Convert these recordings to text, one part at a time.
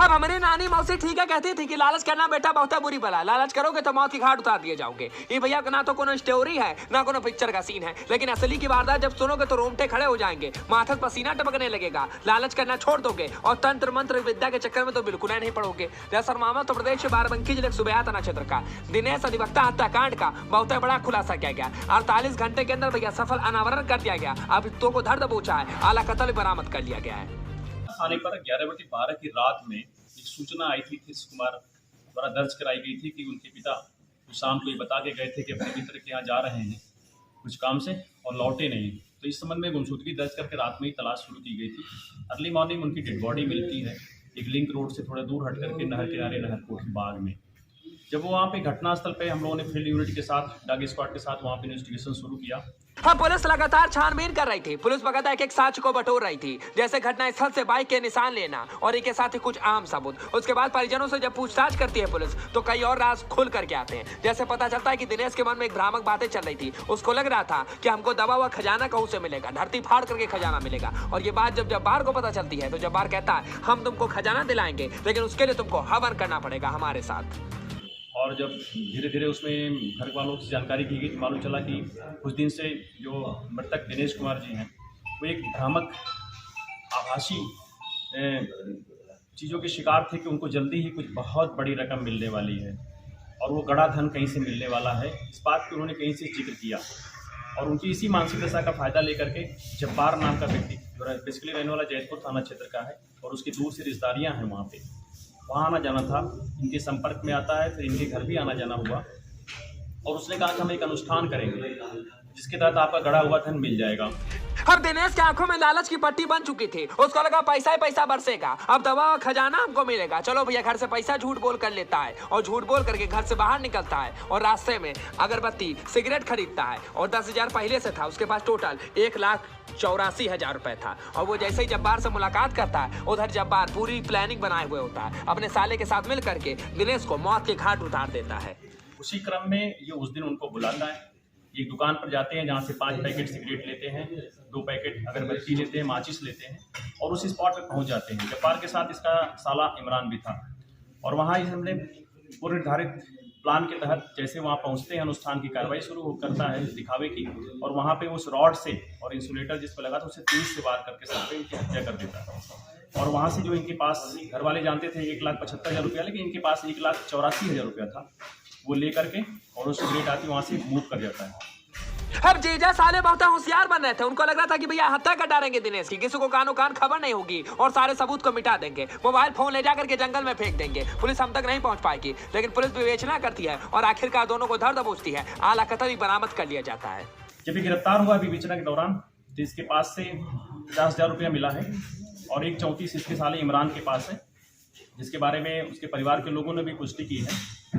अब हमारी नानी मौसी ठीक है कहती थी कि लालच करना बेटा बहुत बुरी बला, लालच करोगे तो मौत की घाट उतार दिए जाओगे। ये भैया ना तो कोनो स्टोरी है ना कोनो पिक्चर का सीन है, लेकिन असली की वारदात जब सुनोगे तो रोंगटे खड़े हो जाएंगे, माथे पसीना टपकने लगेगा। लालच करना छोड़ दोगे और तंत्र मंत्र विद्या के चक्कर में तो बिल्कुल नहीं पड़ोगे। दरअसल मामला उत्तर प्रदेश के बाराबंकी जिले सुबह थाना क्षेत्र का दिनेश अधिवक्ता हत्याकांड का बहुत बड़ा खुलासा किया गया। 48 घंटे के अंदर भैया सफल अनावरण कर दिया गया। अभियुक्तों को धर दबोचा है, आला कत्ल बरामद कर लिया गया है। थाने पर 11/12 की रात में एक सूचना आई थी कि कुमार द्वारा दर्ज कराई गई थी कि उनके पिता शाम को ये बता के गए थे कि अपने मित्र के यहाँ जा रहे हैं कुछ काम से और लौटे नहीं। तो इस संबंध में गुमशुदगी दर्ज करके रात में ही तलाश शुरू की गई थी। अर्ली मॉर्निंग उनकी डेड बॉडी मिलती है एक लिंक रोड से थोड़ा दूर हट करके नहर किनारे नहरकोट बाग में। जब वो वहाँ पे घटनास्थल पे हम लोगों ने फील्ड यूनिट के साथ डॉग स्क्वाड के साथ वहाँ पे इन्वेस्टिगेशन शुरू किया। हाँ, पुलिस लगातार छानबीन कर रही थी। पुलिस बकायदा एक साक्ष्य को बटोर रही थी, जैसे घटना स्थल से बाइक के निशान लेना और इनके साथ ही कुछ आम सबूत। उसके बाद परिजनों से जब पूछताछ करती है पुलिस तो कई और राज खुल करके आते हैं। जैसे पता चलता है कि दिनेश के मन में एक भ्रामक बातें चल रही थी। उसको लग रहा था कि हमको दबा हुआ खजाना कहूँ से मिलेगा, धरती फाड़ करके खजाना मिलेगा। और ये बात जब जब्बार को पता चलती है तो जब्बार कहता है हम तुमको खजाना दिलाएंगे, लेकिन उसके लिए तुमको हवन करना पड़ेगा हमारे साथ। और जब धीरे धीरे उसमें घर वालों से जानकारी की गई तो मालूम चला कि कुछ दिन से जो मृतक दिनेश कुमार जी हैं वो एक भ्रामक आभासी चीज़ों के शिकार थे कि उनको जल्दी ही कुछ बहुत बड़ी रकम मिलने वाली है और वो गड़ा धन कहीं से मिलने वाला है। इस बात की उन्होंने कहीं से जिक्र किया और उनकी इसी मानसिक दशा का फ़ायदा लेकर के जब्बार नाम का व्यक्ति जो बेसिकली रहने वाला जैतपुर थाना क्षेत्र का है और उसकी दूर से रिश्तेदारियाँ हैं वहाँ आना जाना था, इनके संपर्क में आता है। फिर इनके घर भी आना जाना हुआ और उसने कहा कि हम एक अनुष्ठान करेंगे जिसके तहत आपका गड़ा हुआ धन मिल जाएगा। अब दिनेश के आंखों में लालच की पट्टी बन चुकी थी। उसको लगा पैसा ही पैसा बरसेगा, अब दवा और खजाना हमको मिलेगा। चलो भैया, घर से पैसा झूठ बोल कर लेता है और झूठ बोल करके घर से बाहर निकलता है और रास्ते में अगरबत्ती सिगरेट खरीदता है और 10,000 पहले से था उसके पास। टोटल 1,84,000 रुपए था। और वो जैसे ही जब्बार से मुलाकात करता है उधर जब्बार पूरी प्लानिंग बनाए हुए होता है, अपने साले के साथ मिल करके दिनेश को मौत के घाट उतार देता है। उसी क्रम में ये उस दिन उनको बुलाता है, एक दुकान पर जाते हैं जहाँ से 5 पैकेट सिगरेट लेते हैं, 2 पैकेट अगरबत्ती लेते हैं, माचिस लेते हैं और उस स्पॉट पर पहुँच जाते हैं। जब्बार के साथ इसका साला इमरान भी था और वहाँ हमने पूर्व निर्धारित प्लान के तहत जैसे वहाँ पहुँचते हैं अनुष्ठान की कार्रवाई शुरू करता है दिखावे की और वहाँ पे उस रॉड से और इंसुलेटर जिस पर लगा था उसे 30 से वार करके सर पे इनकी हत्या कर देता है। और वहाँ से जो इनके पास घर वाले जानते थे 1,75,000 रुपया, लेकिन इनके पास 1,84,000 रुपया था, वो लेकर के और उस सिगरेट आती वहाँ से मूव कर जाता है। अब जीजा साले बहुत होशियार बन रहे थे। उनको लग रहा था कि भैया हत्या कर डालेंगे दिनेश की, किसी को कानो कान खबर नहीं होगी और सारे सबूत को मिटा देंगे। मोबाइल फोन ले जाकर के जंगल में फेंक देंगे, पुलिस हम तक नहीं पहुंच पाएगी। लेकिन पुलिस विवेचना करती है और आखिरकार दोनों को धर दबोचती है। आला कत्ल भी बरामद कर लिया जाता है। जब गिरफ्तार हुआ विवेचना के दौरान तो इसके पास से 50,000 रुपया मिला है और 1.34 इसके साले इमरान के पास है, जिसके बारे में उसके परिवार के लोगों ने भी पुष्टि की है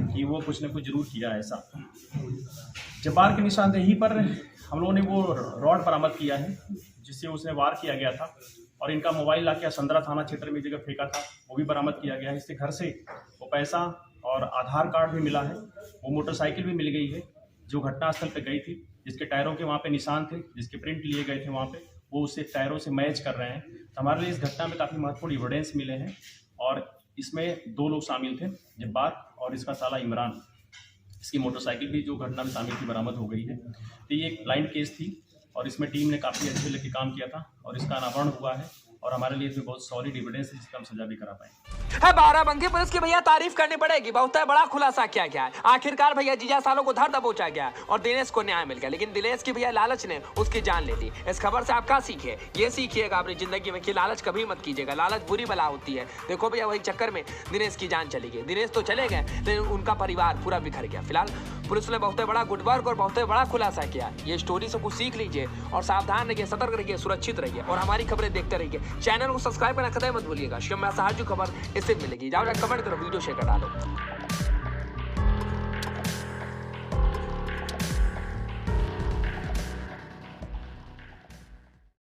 कि वो कुछ न कुछ जरूर किया है ऐसा। जब्बार की निशानदेही पर हम लोगों ने वो रॉड बरामद किया है जिससे उसे वार किया गया था और इनका मोबाइल लाके असंदरा थाना क्षेत्र में जगह फेंका था वो भी बरामद किया गया है। इससे घर से वो पैसा और आधार कार्ड भी मिला है, वो मोटरसाइकिल भी मिल गई है जो घटनास्थल पर गई थी, जिसके टायरों के वहाँ पे निशान थे, जिसके प्रिंट लिए गए थे वहाँ पे, वो उससे टायरों से मैच कर रहे हैं। तो हमारे लिए इस घटना में काफ़ी महत्वपूर्ण एविडेंस मिले हैं और इसमें 2 लोग शामिल थे, जब्बार और इसका साला इमरान। इसकी मोटरसाइकिल भी जो घटना में शामिल थी बरामद हो गई है। तो ये एक ब्लाइंड केस थी और इसमें टीम ने काफ़ी अच्छे लेके काम किया था और इसका अनावरण हुआ है और हमारे लिए इसमें बहुत सॉलिड एविडेंस है जिसका हम सजा भी करा पाए। बाराबंकी पुलिस की भैया तारीफ करनी पड़ेगी, बहुत बड़ा खुलासा किया गया है। आखिरकार भैया जीजा सालों को धर दबोचा गया और दिनेश को न्याय मिल गया। लेकिन दिनेश की भैया लालच ने उसकी जान ले ली। इस खबर से आप क्या सीखे? ये सीखिएगा अपनी जिंदगी में कि लालच कभी मत कीजिएगा, लालच बुरी बला होती है। देखो भैया वही चक्कर में दिनेश की जान चली गई। दिनेश तो चले गए लेकिन उनका परिवार पूरा बिखर गया। फिलहाल पुलिस ने बहुत बड़ा गुड वर्क और बहुत बड़ा खुलासा किया। ये स्टोरी से कुछ सीख लीजिए और सावधान रहिए, सतर्क रहिए, सुरक्षित रहिए और हमारी खबरें देखते रहिए। चैनल को सब्सक्राइब करना कतई मत भूलिएगा। शिव में हर जो खबर इससे मिलेगी। जाओ कमेंट करो, वीडियो शेयर कर डालो।